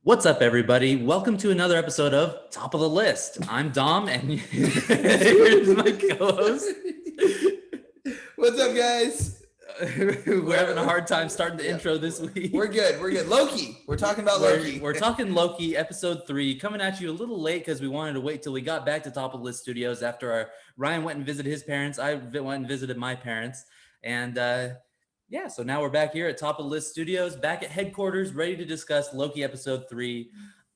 What's up, everybody? Welcome to another episode of Top of the List. I'm Dom, and here's my co-host. What's up, guys? We're having a hard time starting the intro this week. We're good. Loki. We're talking about Loki. We're talking Loki, episode 3, coming at you a little late because we wanted to wait till we got back to Top of the List Studios after Ryan went and visited his parents. I went and visited my parents, and so now we're back here at Top of the List Studios, back at headquarters, ready to discuss Loki episode 3.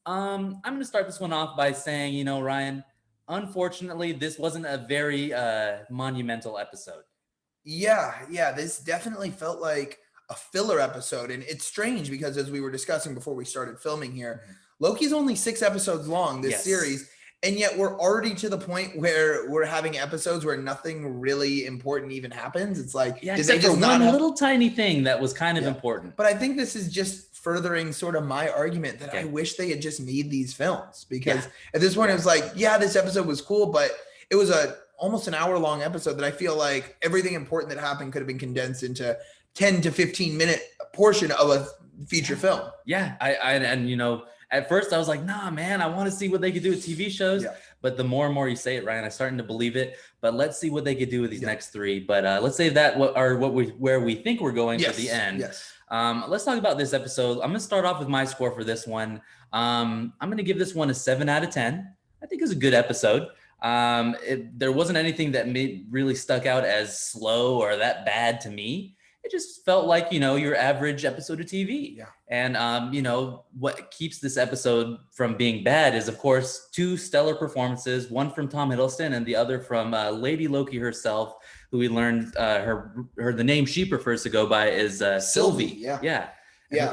I'm going to start this one off by saying, Ryan, unfortunately, this wasn't a very monumental episode. Yeah, this definitely felt like a filler episode, and it's strange because as we were discussing before we started filming here, Loki's only 6 episodes long, this series, and yet we're already to the point where we're having episodes where nothing really important even happens. It's like, except for one little tiny thing that was kind of important. But I think this is just furthering sort of my argument that I wish they had just made these films, because at this point it was like, this episode was cool, but it was almost an hour-long episode that I feel like everything important that happened could have been condensed into 10 to 15 minute portion of a feature film. Yeah, at first I was like, nah, man, I want to see what they could do with TV shows. Yeah. But the more and more you say it, Ryan, I'm starting to believe it. But let's see what they could do with these next 3. But let's save that where we think we're going for the end. Yes. Let's talk about this episode. I'm going to start off with my score for this one. I'm going to give this one a 7 out of 10. I think it's a good episode. There wasn't anything that really stuck out as slow or that bad to me. It just felt like, your average episode of TV. Yeah. And, what keeps this episode from being bad is, of course, 2 stellar performances, one from Tom Hiddleston and the other from Lady Loki herself, who we learned the name she prefers to go by is Sylvie. Yeah.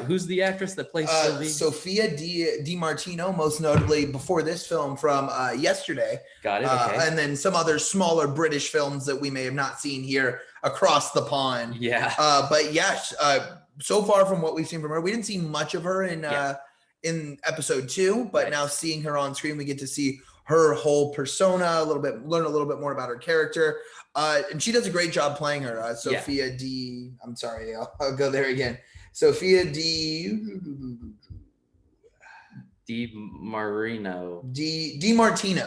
Who's the actress that plays Sylvie? Sophia Di Martino, most notably before this film from Yesterday. Got it. Okay. And then some other smaller British films that we may have not seen here across the pond. Yeah. But yes, so far from what we've seen from her, we didn't see much of her in episode 2, but now seeing her on screen, we get to see her whole persona learn a little bit more about her character. And she does a great job playing her. Sophia I'm sorry, I'll go there again. Sophia Di Martino. Di Martino.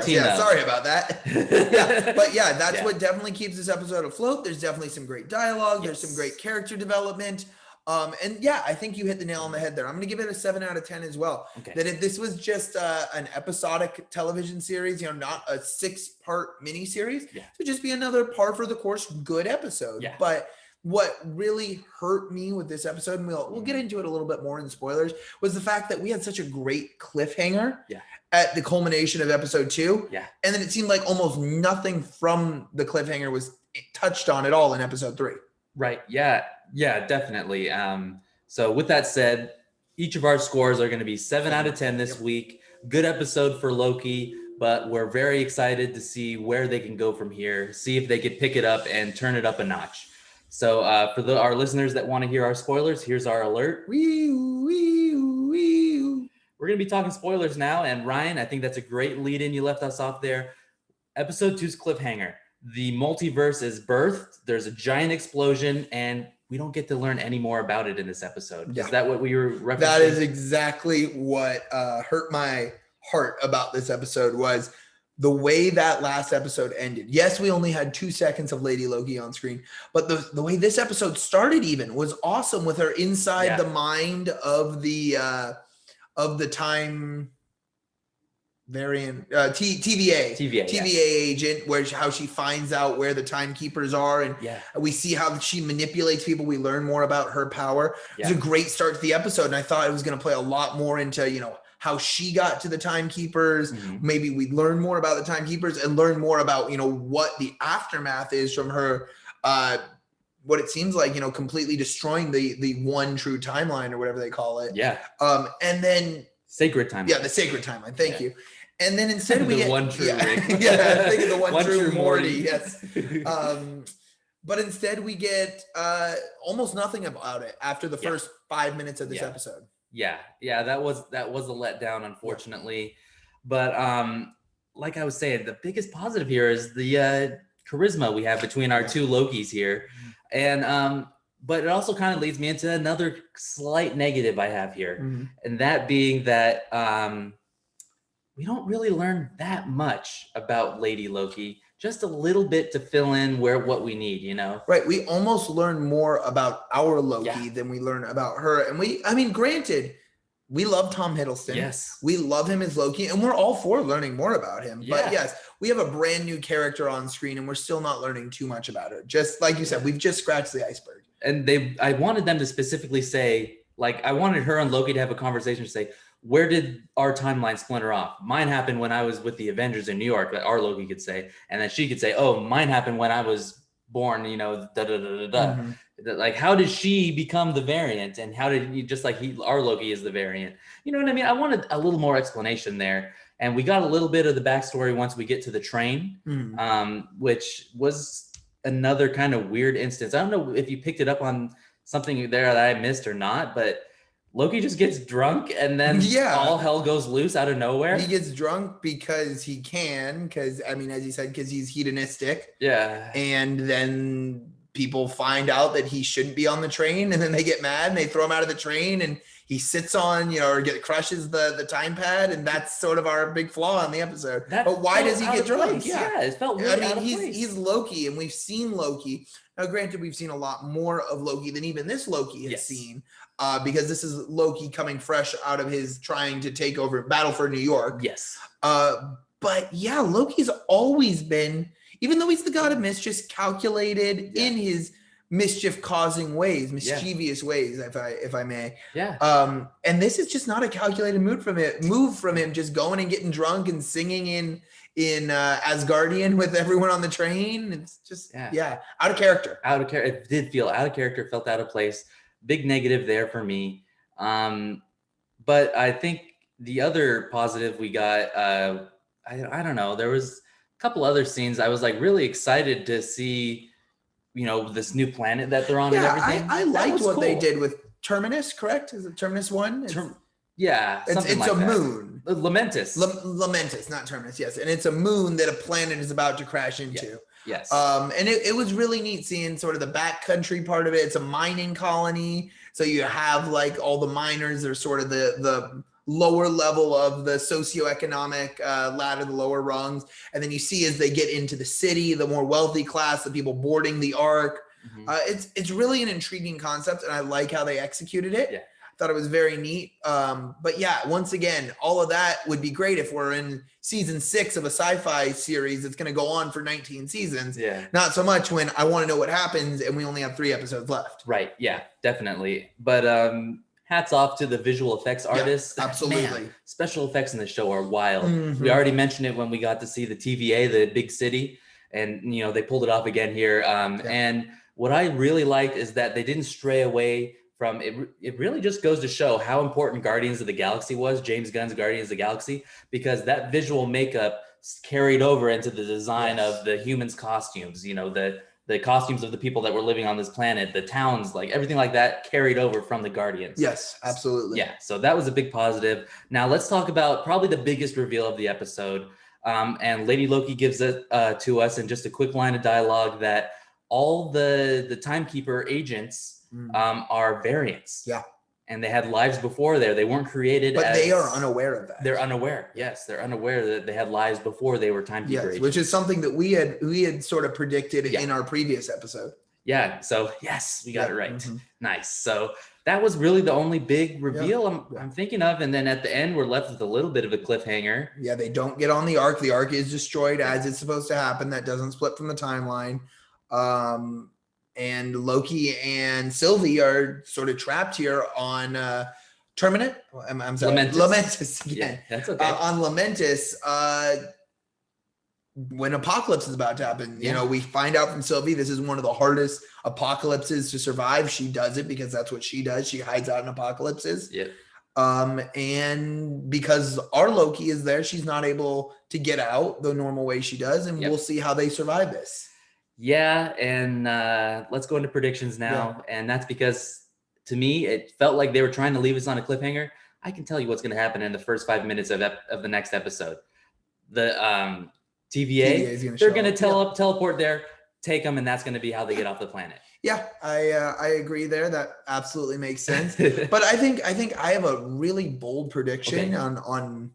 Yeah, sorry about that. That's what definitely keeps this episode afloat. There's definitely some great dialogue. There's some great character development. I think you hit the nail on the head there. I'm going to give it a 7 out of 10 as well. Okay. That if this was just an episodic television series, not a 6-part miniseries, it would just be another par for the course good episode. Yeah. But what really hurt me with this episode, and we'll get into it a little bit more in spoilers, was the fact that we had such a great cliffhanger at the culmination of episode 2. Yeah. And then it seemed like almost nothing from the cliffhanger was touched on at all in episode 3. Right. Yeah, definitely. So with that said, each of our scores are going to be 7 out of 10 this week. Good episode for Loki, but we're very excited to see where they can go from here, see if they could pick it up and turn it up a notch. So for our listeners that want to hear our spoilers, here's our alert. We're going to be talking spoilers now. And Ryan, I think that's a great lead-in. You left us off there. Episode 2's cliffhanger. The multiverse is birthed. There's a giant explosion, and we don't get to learn any more about it in this episode. Yeah. Is that what we were referencing? That is exactly what hurt my heart about this episode, was the way that last episode ended. Yes, we only had 2 seconds of Lady Loki on screen, but the way this episode started even was awesome, with her inside the mind of the time variant TVA agent, how she finds out where the timekeepers are, and we see how she manipulates people. We learn more about her power. It's a great start to the episode, and I thought it was going to play a lot more into how she got to the timekeepers. Maybe we'd learn more about the timekeepers and learn more about what the aftermath is from her what it seems like completely destroying the one true timeline, or whatever they call it. And then sacred timeline. The sacred timeline. Thank you. And then instead we get one true Rick. I think of the one true Morty. Yes. But instead we get almost nothing about it after the first 5 minutes of this episode. Yeah, that was a letdown, unfortunately. But like I was saying, the biggest positive here is the charisma we have between our 2 Lokis here. And But it also kind of leads me into another slight negative I have here, and that being that we don't really learn that much about Lady Loki. Just a little bit to fill in what we need, you know? Right. We almost learn more about our Loki than we learn about her. And granted, we love Tom Hiddleston. Yes. We love him as Loki, and we're all for learning more about him. Yeah. But yes, we have a brand new character on screen, and we're still not learning too much about her. Just like you said, we've just scratched the iceberg. And I wanted them to specifically say, like, I wanted her and Loki to have a conversation to say, where did our timeline splinter off? Mine happened when I was with the Avengers in New York, that our Loki could say, and then she could say, oh, mine happened when I was born, you know, da da da da da. Like, how did she become the variant, and how did you, just like our Loki is the variant? You know what I mean? I wanted a little more explanation there, and we got a little bit of the backstory once we get to the train, which was another kind of weird instance. I don't know if you picked it up on something there that I missed or not, but Loki just gets drunk and then all hell goes loose out of nowhere. He gets drunk because he can, because I mean, as you said, because he's hedonistic. Yeah. And then people find out that he shouldn't be on the train, and then they get mad and they throw him out of the train, and he sits on, you know, or crushes the time pad, and that's sort of our big flaw in the episode. But why does he get drunk? Yeah, it felt really out of place. He's Loki, and we've seen Loki. Now, granted, we've seen a lot more of Loki than even this Loki has seen, because this is Loki coming fresh out of his trying to take over Battle for New York. Yes. But yeah, Loki's always been, even though he's the god of mischief, calculated in his mischief-causing ways, mischievous ways, if I may. Yeah. And this is just not a calculated move from him, just going and getting drunk and singing in Asgardian with everyone on the train. It's just out of character. Out of character. It did feel out of character. Felt out of place. Big negative there for me. But I think the other positive we got, I don't know. There was a couple other scenes. I was like really excited to see, you know, this new planet that they're on and everything. I liked what they did with Terminus, correct? Is it Terminus 1? It's like a moon. Lamentis. Lamentis, not Terminus, yes. And it's a moon that a planet is about to crash into. Yes. And it was really neat seeing sort of the backcountry part of it. It's a mining colony. So you have like all the miners are sort of the lower level of the socioeconomic ladder, the lower rungs. And then you see as they get into the city, the more wealthy class, the people boarding the Ark. It's really an intriguing concept, and I like how they executed it. Yeah. I thought it was very neat. But yeah, once again, all of that would be great if we're in season 6 of a sci-fi series that's going to go on for 19 seasons. Yeah. Not so much when I want to know what happens and we only have 3 episodes left. Right. Yeah, definitely. But hats off to the visual effects artists. Yeah, absolutely. Man, special effects in the show are wild. We already mentioned it when we got to see the TVA, the big city, and you know, they pulled it off again here. And what I really liked is that they didn't stray away from it. It really just goes to show how important Guardians of the Galaxy was, James Gunn's Guardians of the Galaxy, because that visual makeup carried over into the design of the humans' costumes, you know, the costumes of the people that were living on this planet, the towns, like everything like that carried over from the Guardians. Yes, absolutely. Yeah, so that was a big positive. Now let's talk about probably the biggest reveal of the episode. And Lady Loki gives it to us in just a quick line of dialogue that all the timekeeper agents are variants. Yeah. And they had lives before there. They weren't created but they are unaware of that. They're unaware. Yes, they're unaware that they had lives before they were timekeeper agents. Which is something that we had sort of predicted in our previous episode. Yeah. So yes, we got it right. Nice. So that was really the only big reveal I'm thinking of. And then at the end, we're left with a little bit of a cliffhanger. Yeah, they don't get on the Ark. The Ark is destroyed as it's supposed to happen. That doesn't split from the timeline. And Loki and Sylvie are sort of trapped here on Terminate. I'm sorry, Lamentis. Yeah, that's okay. On Lamentis, when Apocalypse is about to happen, you know, we find out from Sylvie this is one of the hardest apocalypses to survive. She does it because that's what she does. She hides out in apocalypses. Yeah. And because our Loki is there, she's not able to get out the normal way she does, and we'll see how they survive this. Yeah, and let's go into predictions now. Yeah. And that's because, to me, it felt like they were trying to leave us on a cliffhanger. I can tell you what's going to happen in the first 5 minutes of the next episode. The TVA, they're going to teleport there, take them, and that's going to be how they get off the planet. Yeah, I agree there. That absolutely makes sense. But I think I have a really bold prediction on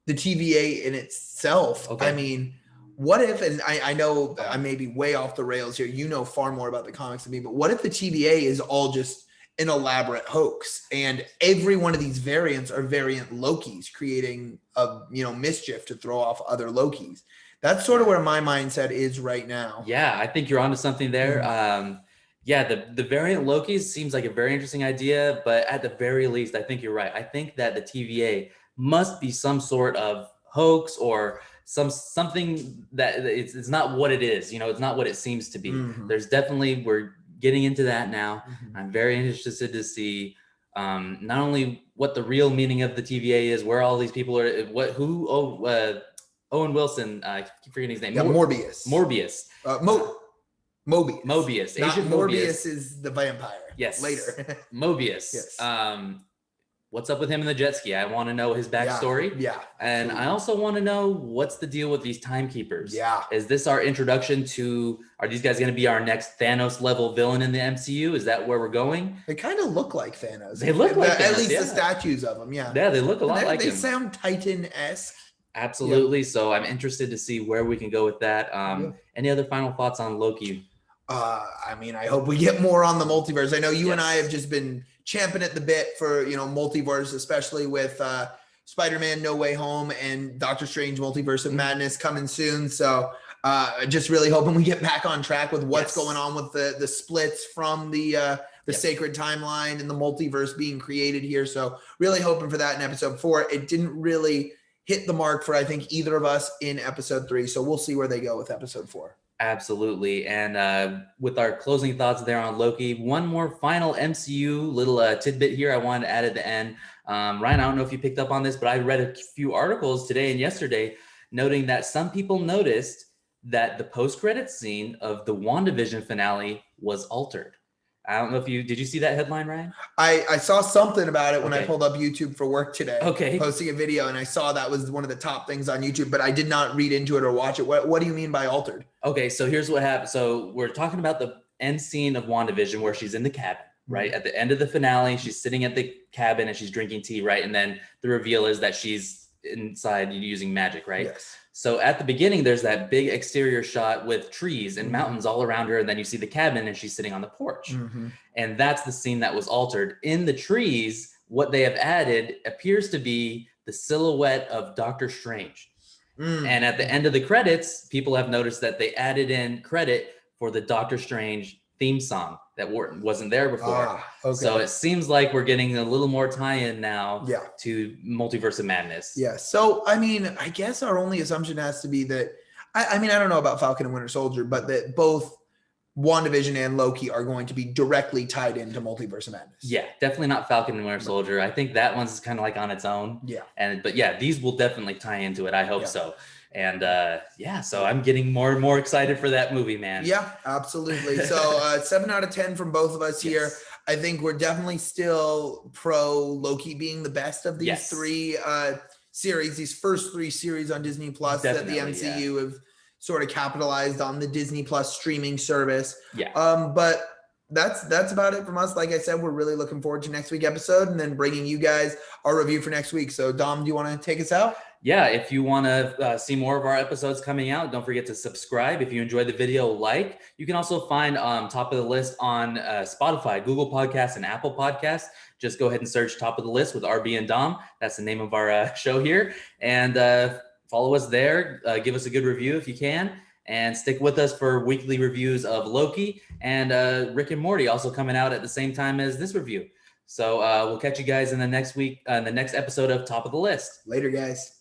the TVA in itself. I mean, what if, and I know I may be way off the rails here. You know far more about the comics than me, but what if the TVA is all just an elaborate hoax, and every one of these variants are variant Lokis creating a mischief to throw off other Lokis? That's sort of where my mindset is right now. Yeah, I think you're onto something there. Yeah, the variant Lokis seems like a very interesting idea, but at the very least, I think you're right. I think that the TVA must be some sort of hoax or something that it's not what it is. It's not what it seems to be. There's definitely, we're getting into that now. I'm very interested to see not only what the real meaning of the TVA is, where all these people are, Owen Wilson, I keep forgetting his name. Yeah, Morbius. Mobius. Mobius. Agent Morbius is the vampire. Yes. Later. Mobius. Yes. What's up with him in the jet ski? I want to know his backstory. Yeah. And I also want to know what's the deal with these timekeepers. Yeah. Is this our introduction to, are these guys going to be our next Thanos level villain in the MCU? Is that where we're going? They kind of look like Thanos. They look like Thanos, at least the statues of them. Yeah. Yeah, they look a lot like him. They sound Titan-esque. Absolutely. Yeah. So I'm interested to see where we can go with that. Any other final thoughts on Loki? I mean, I hope we get more on the multiverse. I know you and I have just been champing at the bit for, multiverse, especially with Spider-Man No Way Home and Doctor Strange Multiverse of Madness coming soon. So just really hoping we get back on track with what's going on with the splits from the sacred timeline and the multiverse being created here. So really hoping for that in episode 4. It didn't really hit the mark for, I think, either of us in episode 3. So we'll see where they go with episode 4. Absolutely. And with our closing thoughts there on Loki, one more final MCU little tidbit here I wanted to add at the end. Ryan, I don't know if you picked up on this, but I read a few articles today and yesterday noting that some people noticed that the post-credits scene of the WandaVision finale was altered. I don't know if did you see that headline, Ryan? I saw something about it when I pulled up YouTube for work today. Posting a video, and I saw that was one of the top things on YouTube, but I did not read into it or watch it. What do you mean by altered? Okay, so here's what happened. So we're talking about the end scene of WandaVision where she's in the cabin, right? At the end of the finale, she's sitting at the cabin and she's drinking tea, right? And then the reveal is that she's inside using magic, right? Yes. So at the beginning, there's that big exterior shot with trees and mountains all around her. And then you see the cabin and she's sitting on the porch. And that's the scene that was altered. In the trees, what they have added appears to be the silhouette of Doctor Strange. And at the end of the credits, people have noticed that they added in credit for the Doctor Strange theme song that wasn't there before. So it seems like we're getting a little more tie-in now to Multiverse of Madness. Yeah. So, I mean, I guess our only assumption has to be that, I mean, I don't know about Falcon and Winter Soldier, but that both WandaVision and Loki are going to be directly tied into Multiverse of Madness. Yeah, definitely not Falcon and Winter Soldier. I think that one's kind of like on its own. Yeah. But yeah, these will definitely tie into it. I hope so. And so I'm getting more and more excited for that movie, man. Yeah, absolutely. So 7 out of 10 from both of us here. I think we're definitely still pro Loki being the best of these three series, these first 3 series on Disney Plus that the MCU have sort of capitalized on, the Disney Plus streaming service. But that's about it from us. Like I said, we're really looking forward to next week's episode and then bringing you guys our review for next week. So Dom, do you want to take us out? Yeah, if you want to see more of our episodes coming out, don't forget to subscribe. If you enjoyed the video, like. You can also find Top of the List on Spotify, Google Podcasts, and Apple Podcasts. Just go ahead and search Top of the List with RB and Dom. That's the name of our show here. And follow us there. Give us a good review if you can. And stick with us for weekly reviews of Loki and Rick and Morty also coming out at the same time as this review. So we'll catch you guys in the next week, the next episode of Top of the List. Later, guys.